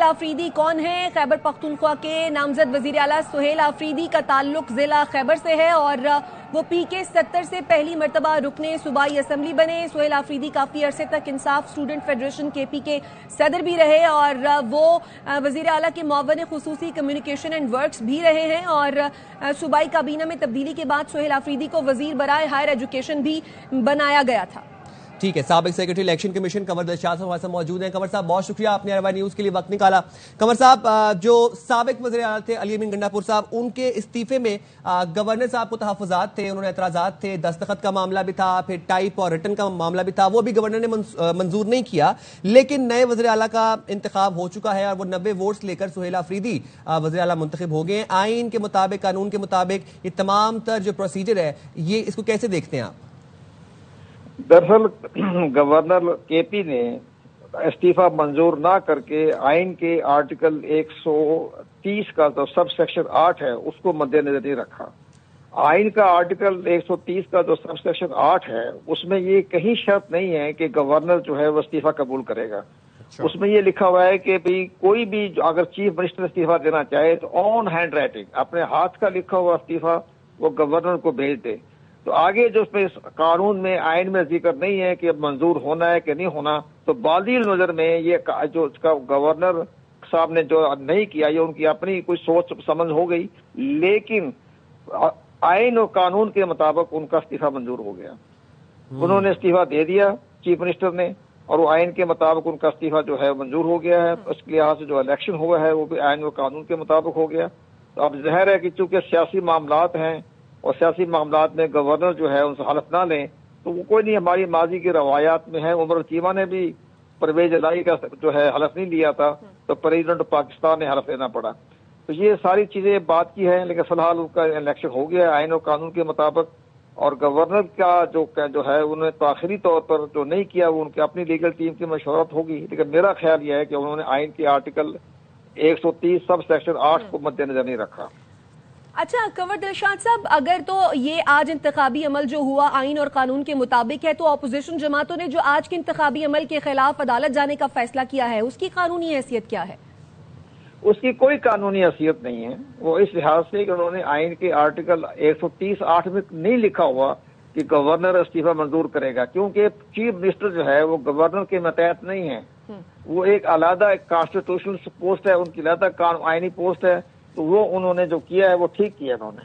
सुहेल आफरीदी कौन है? खैबर पख्तूनख्वा के नामजद वजीर आला सुहेल आफरीदी का ताल्लुक जिला खैबर से है और वो PK 70 से पहली मरतबा रुकने सूबाई असम्बली बने। सुहेल आफरीदी काफ़ी अरसे तक इंसाफ स्टूडेंट फेडरेशन KP के सदर भी रहे और वो वजीर आला के मुआवन खुसूसी कम्युनिकेशन एंड वर्क्स भी रहे हैं और सूबाई काबीना में तब्दीली के बाद सुहेल आफरीदी को वजीर बराए हायर एजुकेशन भी बनाया गया था। ठीक है, साबिक secretary election commission Kanwar Dilshad साहब हमारे साथ मौजूद हैं। कंवर साहब, बहुत शुक्रिया, आपने RY न्यूज़ के लिए वक्त निकाला। कंवर साहब, जो साबिक वज़ीर आला थे अली अमीन गंडापुर साहब, उनके इस्तीफे में गवर्नर साहब को तहफ़्फ़ुज़ात थे, उन्होंने एतराज़ात थे, दस्तखत का मामला भी था, फिर टाइप और रिटन का मामला भी था, वो भी गवर्नर ने मंजूर नहीं किया। लेकिन नए वज़ीर आला का इंतखाब हो चुका है और वो 90 वोट्स लेकर सुहेल आफरीदी वज़ीर आला मुंतखब हो गए। आइन के मुताबिक, कानून के मुताबिक ये तमाम तर जो प्रोसीजर है, ये इसको कैसे देखते हैं आप? दरअसल गवर्नर KP ने इस्तीफा मंजूर ना करके आइन के आर्टिकल 130 का जो सब सेक्शन 8 है उसको मद्देनजर नहीं रखा। आइन का आर्टिकल 130 का जो सब सेक्शन 8 है उसमें ये कहीं शर्त नहीं है कि गवर्नर जो है वो इस्तीफा कबूल करेगा। उसमें ये लिखा हुआ है कि भाई कोई भी अगर चीफ मिनिस्टर इस्तीफा देना चाहे तो ऑन हैंड राइटिंग, अपने हाथ का लिखा हुआ इस्तीफा वो गवर्नर को भेज दे। तो आगे जो उसमें कानून में, आइन में जिक्र नहीं है कि अब मंजूर होना है कि नहीं होना। तो बादी नजर में ये जो उसका गवर्नर साहब ने जो नहीं किया, ये उनकी अपनी कोई सोच समझ हो गई, लेकिन आइन और कानून के मुताबिक उनका इस्तीफा मंजूर हो गया। उन्होंने इस्तीफा दे दिया चीफ मिनिस्टर ने, और वो आइन के मुताबिक उनका इस्तीफा जो है मंजूर हो गया है। उसके लिहाज से जो इलेक्शन हुआ है वो भी आइन और कानून के मुताबिक हो गया। तो अब ज़ाहिर है कि चूंकि सियासी मामलात हैं और सियासी मामलात में गवर्नर जो है उनसे हलफ ना लें, तो वो कोई नहीं, हमारी माजी की रवायात में है। उमर चीमा ने भी परवेज इलाही का जो है हलफ नहीं लिया था, तो प्रेसिडेंट पाकिस्तान ने हलफ लेना पड़ा। तो ये सारी चीजें बात की है, लेकिन फिलहाल उनका इलेक्शन हो गया है आइन और कानून के मुताबिक। और गवर्नर का जो है उन्होंने तो आखिरी तौर पर जो नहीं किया वो उनकी अपनी लीगल टीम की मशवरत होगी, लेकिन मेरा ख्याल यह है कि उन्होंने आइन के आर्टिकल 130 सब सेक्शन 8 को मद्देनजर नहीं रखा। अच्छा कंवर दिलशाद साहब, अगर तो ये आज इंतखाबी अमल जो हुआ आइन और कानून के मुताबिक है, तो अपोजिशन जमातों ने जो आज के इंतखाबी अमल के खिलाफ अदालत जाने का फैसला किया है, उसकी कानूनी हैसियत क्या है? उसकी कोई कानूनी हैसियत नहीं है। वो इस लिहाज से कि उन्होंने आइन के आर्टिकल 130(8) में नहीं लिखा हुआ कि गवर्नर इस्तीफा मंजूर करेगा, क्योंकि चीफ मिनिस्टर जो है वो गवर्नर के मतहत नहीं है। वो एक अलग कॉन्स्टिट्यूशनल पोस्ट है, उनकी अलग आइनी पोस्ट है। तो वो उन्होंने जो किया है वो ठीक किया उन्होंने।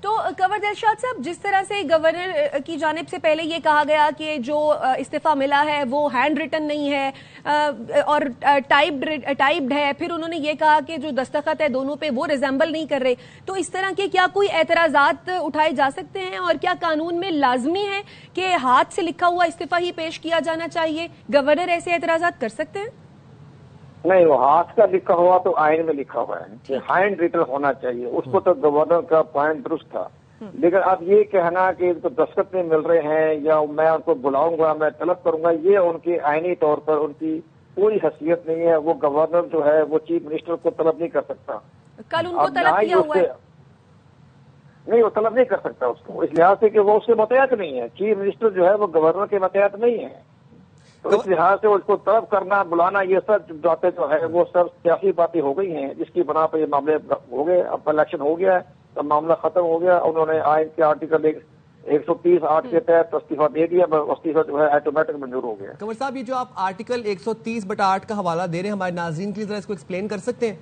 तो कंवर दिलशाद साहब, जिस तरह से गवर्नर की जानिब से पहले ये कहा गया कि जो इस्तीफा मिला है वो हैंड रिटन नहीं है और टाइप्ड है, फिर उन्होंने ये कहा कि जो दस्तखत है दोनों पे वो रिजेंबल नहीं कर रहे, तो इस तरह के क्या कोई एतराजात उठाए जा सकते हैं? और क्या कानून में लाजमी है कि हाथ से लिखा हुआ इस्तीफा ही पेश किया जाना चाहिए? गवर्नर ऐसे एतराजात कर सकते हैं? नहीं, वो हाथ का लिखा हुआ तो आइन में लिखा हुआ है कि हैंड रिटन होना चाहिए, उसको तो गवर्नर का पॉइंट दुरुस्त था। लेकिन अब ये कहना कि इनको दस्तखत नहीं मिल रहे हैं या मैं उनको बुलाऊंगा, मैं तलब करूंगा, ये उनके आइनी तौर पर उनकी कोई हैसियत नहीं है। वो गवर्नर जो है वो चीफ मिनिस्टर को तलब नहीं कर सकता। कल उनको तलब किया हुआ है? नहीं, वो तलब नहीं कर सकता उसको, इस लिहाज से कि वो उसके मतहत नहीं है। चीफ मिनिस्टर जो है वो गवर्नर के मतहत नहीं है, तो इस लिहाज से उसको तलब करना, बुलाना, ये सब बातें जो है वो सब सियासी बातें हो गई हैं, जिसकी बना पर ये मामले हो गए। अब इलेक्शन हो गया है तो मामला खत्म हो गया। उन्होंने आइन के आर्टिकल 130(8) के तहत इस्तीफा दे दिया, इस्तीफा जो है ऑटोमेटिक मंजूर हो गया। कंवर साहब, ये जो आप आर्टिकल 130/8 का हवाला दे रहे हैं हमारे नाज़रीन के लिए, जरा इसको एक्सप्लेन कर सकते हैं?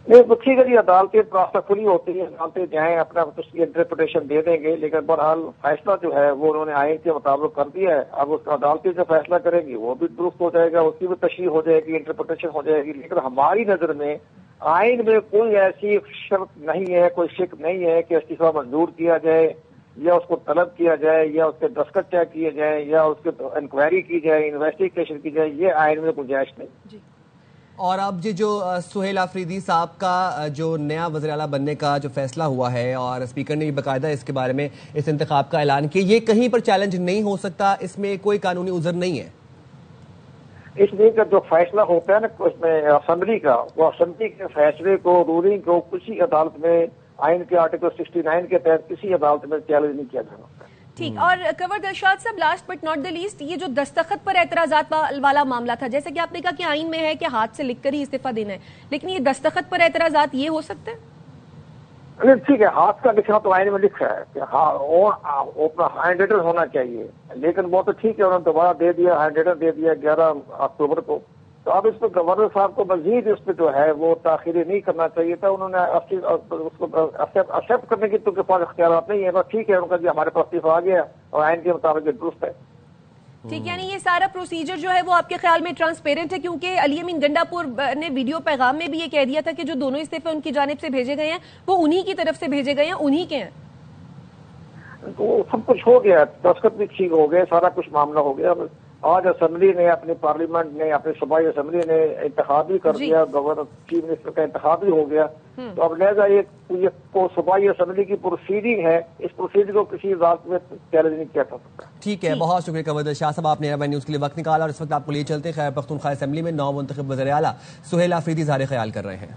नहीं, तो ठीक है जी, अदालतें रास्ता खुली होती है, अदालतें जाएं अपना उसकी इंटरप्रिटेशन दे देंगे, लेकिन बहरहाल फैसला जो है वो उन्होंने आइन के मुताबिक कर दिया है। अब उसका अदालतें जो फैसला करेंगी वो भी दुरुस्त हो जाएगा, उसकी भी तशरीह हो जाएगी, इंटरप्रिटेशन हो जाएगी। लेकिन हमारी नजर में आइन में कोई ऐसी शर्त नहीं है, कोई शिक नहीं है कि इस्तीफा मंजूर किया जाए या उसको तलब किया जाए या उसके दस्तखत तय किए जाए या उसके इंक्वायरी की जाए, इन्वेस्टिगेशन की जाए। ये आइन में गुंजाइश नहीं। और अब ये जो सुहेल आफरीदी साहब का जो नया वज़ीर आला बनने का जो फैसला हुआ है और स्पीकर ने भी बाकायदा इसके बारे में इस इंतखाब का ऐलान किया, ये कहीं पर चैलेंज नहीं हो सकता? इसमें कोई कानूनी उज़र नहीं है? इसलिए कि जो फैसला होता है ना उसमें असेंबली का, वो असेंबली के फैसले को, रूलिंग को किसी अदालत में आइन के आर्टिकल 69 के तहत किसी अदालत में चैलेंज नहीं किया जा सकता। ٹھیک. اور کنور دلشاد صاحب، last but not the least, یہ جو دستخط پر اعتراضات والا معاملہ تھا، جیسے کہ آپ نے کہا کہ آئین میں ہے کہ ہاتھ سے لکھ کر ہی استعفیٰ دینا ہے، لیکن یہ دستخط پر اعتراضات یہ ہو سکتے ہیں؟ ٹھیک ہے، ہاتھ کا لکھنا تو آئین میں لکھا ہے کہ اپنا ہینڈ ریٹن ہونا چاہیے، لیکن وہ تو ٹھیک ہے، انہوں نے دوبارہ دے دیا، ہینڈ ریٹن دے دیا 11 اکتوبر کو. تو اب اس پہ گورنر صاحب کو مزید اس پہ جو ہے وہ تاخیری نہیں کرنا چاہیے تھا. انہوں نے اس کو ایکسیپٹ کرنے کی تو کے پاس اختیارات نہیں ہے. بس ٹھیک ہے، ان کا ہمارے پاس استعفیٰ آ گیا اور آئین کے مطابق درست ہے. ٹھیک، یعنی یہ سارا پروسیجر جو ہے وہ آپ کے خیال میں ٹرانسپیرنٹ ہے، کیونکہ علی امین گنڈا پور نے ویڈیو پیغام میں بھی یہ کہہ دیا تھا کہ جو دونوں استعفے ان کی جانب سے بھیجے گئے ہیں وہ انہی کی طرف سے بھیجے گئے ہیں، انہی کے ہیں. تو سب کچھ ہو گیا، دستخط بھی ٹھیک ہو گئے، سارا کچھ معاملہ ہو گیا. آج اسمبلی نے، اپنی پارلیمنٹ نے، اپنی صوبائی اسمبلی نے انتخاب بھی کر دیا، گورنر چیف منسٹر کا انتخاب بھی ہو گیا. تو اب لہٰذا یہ صوبائی اسمبلی کی پروسیڈنگ ہے، اس پروسیڈنگ کو کسی ذات میں چیلنج نہیں کیا جا سکتا. ٹھیک ہے، بہت شکریہ کنور دلشاد صاحب، آپ نے ایئر نیوز کے لیے وقت نکالا. اور اس وقت آپ کو لیے چلتے خیبر پختونخوا اسمبلی میں 9 منتخب وزیر اعلیٰ سہیل آفریدی اظہار خیال کر رہے ہیں.